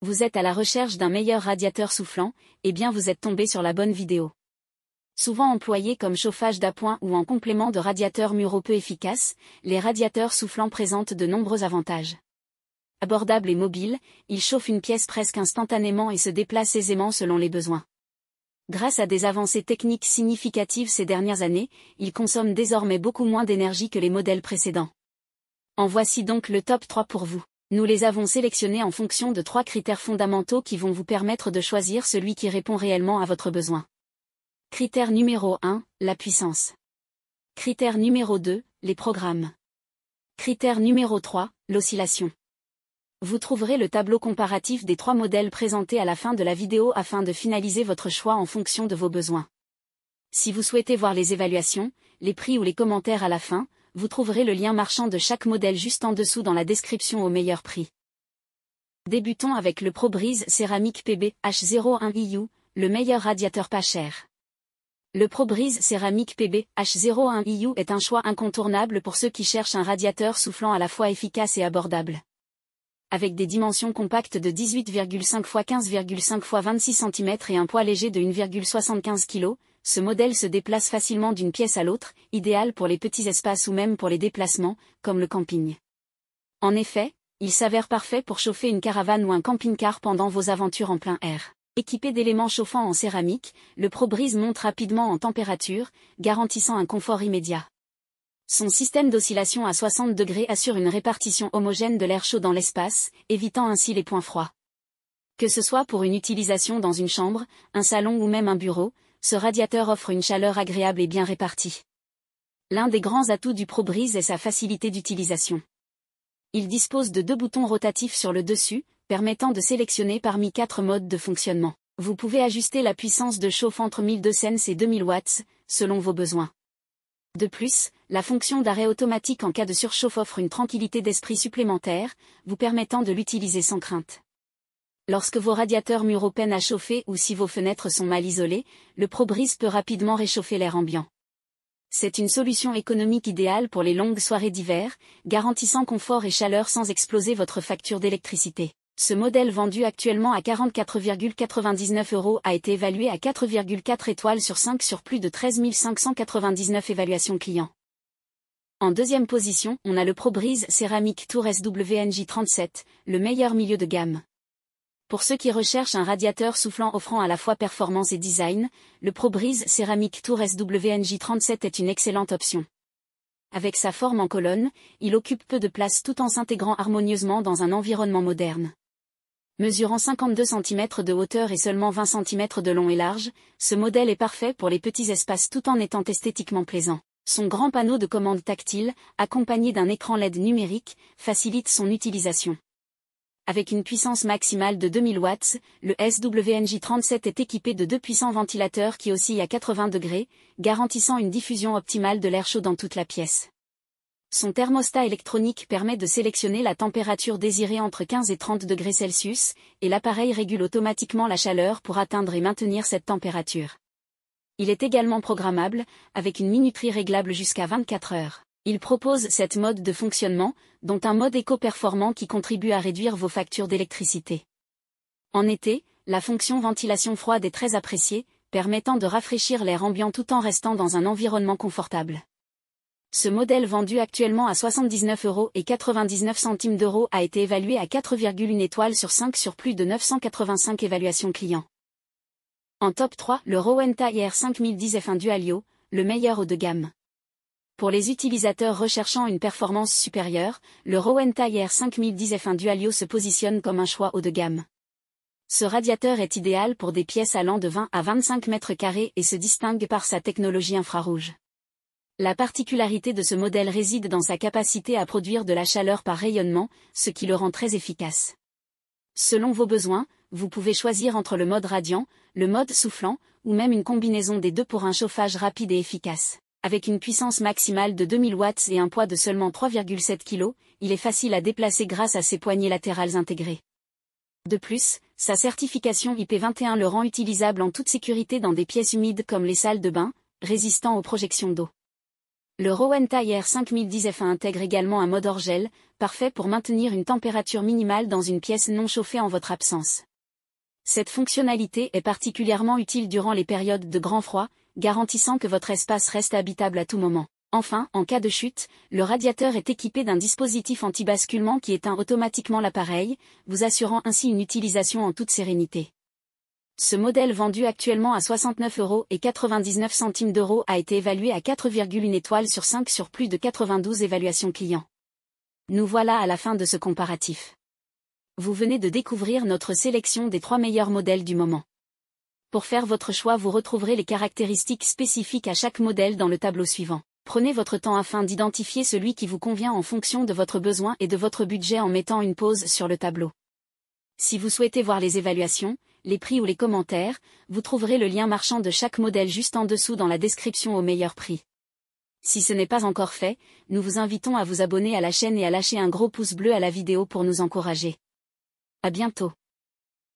Vous êtes à la recherche d'un meilleur radiateur soufflant, eh bien vous êtes tombé sur la bonne vidéo. Souvent employés comme chauffage d'appoint ou en complément de radiateurs muraux peu efficaces, les radiateurs soufflants présentent de nombreux avantages. Abordables et mobiles, ils chauffent une pièce presque instantanément et se déplacent aisément selon les besoins. Grâce à des avancées techniques significatives ces dernières années, ils consomment désormais beaucoup moins d'énergie que les modèles précédents. En voici donc le top 3 pour vous. Nous les avons sélectionnés en fonction de 3 critères fondamentaux qui vont vous permettre de choisir celui qui répond réellement à votre besoin. Critère numéro 1, la puissance. Critère numéro 2, les programmes. Critère numéro 3, l'oscillation. Vous trouverez le tableau comparatif des 3 modèles présentés à la fin de la vidéo afin de finaliser votre choix en fonction de vos besoins. Si vous souhaitez voir les évaluations, les prix ou les commentaires à la fin, vous trouverez le lien marchand de chaque modèle juste en dessous dans la description au meilleur prix. Débutons avec le ProBreeze Céramique PB H01 le meilleur radiateur pas cher. Le ProBreeze Céramique PB H01 est un choix incontournable pour ceux qui cherchent un radiateur soufflant à la fois efficace et abordable. Avec des dimensions compactes de 18,5 x 15,5 x 26 cm et un poids léger de 1,75 kg, ce modèle se déplace facilement d'une pièce à l'autre, idéal pour les petits espaces ou même pour les déplacements, comme le camping. En effet, il s'avère parfait pour chauffer une caravane ou un camping-car pendant vos aventures en plein air. Équipé d'éléments chauffants en céramique, le ProBreeze monte rapidement en température, garantissant un confort immédiat. Son système d'oscillation à 60 degrés assure une répartition homogène de l'air chaud dans l'espace, évitant ainsi les points froids. Que ce soit pour une utilisation dans une chambre, un salon ou même un bureau, ce radiateur offre une chaleur agréable et bien répartie. L'un des grands atouts du ProBreeze est sa facilité d'utilisation. Il dispose de 2 boutons rotatifs sur le dessus, permettant de sélectionner parmi 4 modes de fonctionnement. Vous pouvez ajuster la puissance de chauffe entre 1200 et 2000 watts, selon vos besoins. De plus, la fonction d'arrêt automatique en cas de surchauffe offre une tranquillité d'esprit supplémentaire, vous permettant de l'utiliser sans crainte. Lorsque vos radiateurs muraux peinent à chauffer ou si vos fenêtres sont mal isolées, le ProBreeze peut rapidement réchauffer l'air ambiant. C'est une solution économique idéale pour les longues soirées d'hiver, garantissant confort et chaleur sans exploser votre facture d'électricité. Ce modèle vendu actuellement à 44,99 € a été évalué à 4,4 étoiles sur 5 sur plus de 13 599 évaluations clients. En deuxième position, on a le ProBreeze Céramique Tour SWNJ37, le meilleur milieu de gamme. Pour ceux qui recherchent un radiateur soufflant offrant à la fois performance et design, le ProBreeze Céramique Tour SWNJ37 est une excellente option. Avec sa forme en colonne, il occupe peu de place tout en s'intégrant harmonieusement dans un environnement moderne. Mesurant 52 cm de hauteur et seulement 20 cm de long et large, ce modèle est parfait pour les petits espaces tout en étant esthétiquement plaisant. Son grand panneau de commande tactile, accompagné d'un écran LED numérique, facilite son utilisation. Avec une puissance maximale de 2000 watts, le SWNJ37 est équipé de 2 puissants ventilateurs qui oscillent à 80 degrés, garantissant une diffusion optimale de l'air chaud dans toute la pièce. Son thermostat électronique permet de sélectionner la température désirée entre 15 et 30 degrés Celsius, et l'appareil régule automatiquement la chaleur pour atteindre et maintenir cette température. Il est également programmable, avec une minuterie réglable jusqu'à 24 heures. Il propose 7 modes de fonctionnement, dont un mode éco-performant qui contribue à réduire vos factures d'électricité. En été, la fonction ventilation froide est très appréciée, permettant de rafraîchir l'air ambiant tout en restant dans un environnement confortable. Ce modèle vendu actuellement à 79,99 € a été évalué à 4,1 étoiles sur 5 sur plus de 985 évaluations clients. En top 3, le Rowenta IR5010 F1 Dualio, le meilleur haut de gamme. Pour les utilisateurs recherchant une performance supérieure, le Rowenta IR5010 F1 Dualio se positionne comme un choix haut de gamme. Ce radiateur est idéal pour des pièces allant de 20 à 25 mètres carrés et se distingue par sa technologie infrarouge. La particularité de ce modèle réside dans sa capacité à produire de la chaleur par rayonnement, ce qui le rend très efficace. Selon vos besoins, vous pouvez choisir entre le mode radiant, le mode soufflant, ou même une combinaison des deux pour un chauffage rapide et efficace. Avec une puissance maximale de 2000 watts et un poids de seulement 3,7 kg, il est facile à déplacer grâce à ses poignées latérales intégrées. De plus, sa certification IP21 le rend utilisable en toute sécurité dans des pièces humides comme les salles de bain, résistant aux projections d'eau. Le Rowenta IR 5010 F1 intègre également un mode hors gel, parfait pour maintenir une température minimale dans une pièce non chauffée en votre absence. Cette fonctionnalité est particulièrement utile durant les périodes de grand froid, garantissant que votre espace reste habitable à tout moment. Enfin, en cas de chute, le radiateur est équipé d'un dispositif anti-basculement qui éteint automatiquement l'appareil, vous assurant ainsi une utilisation en toute sérénité. Ce modèle vendu actuellement à 69,99 € a été évalué à 4,1 étoiles sur 5 sur plus de 92 évaluations clients. Nous voilà à la fin de ce comparatif. Vous venez de découvrir notre sélection des 3 meilleurs modèles du moment. Pour faire votre choix, vous retrouverez les caractéristiques spécifiques à chaque modèle dans le tableau suivant. Prenez votre temps afin d'identifier celui qui vous convient en fonction de votre besoin et de votre budget en mettant une pause sur le tableau. Si vous souhaitez voir les évaluations, les prix ou les commentaires, vous trouverez le lien marchand de chaque modèle juste en dessous dans la description au meilleur prix. Si ce n'est pas encore fait, nous vous invitons à vous abonner à la chaîne et à lâcher un gros pouce bleu à la vidéo pour nous encourager. À bientôt.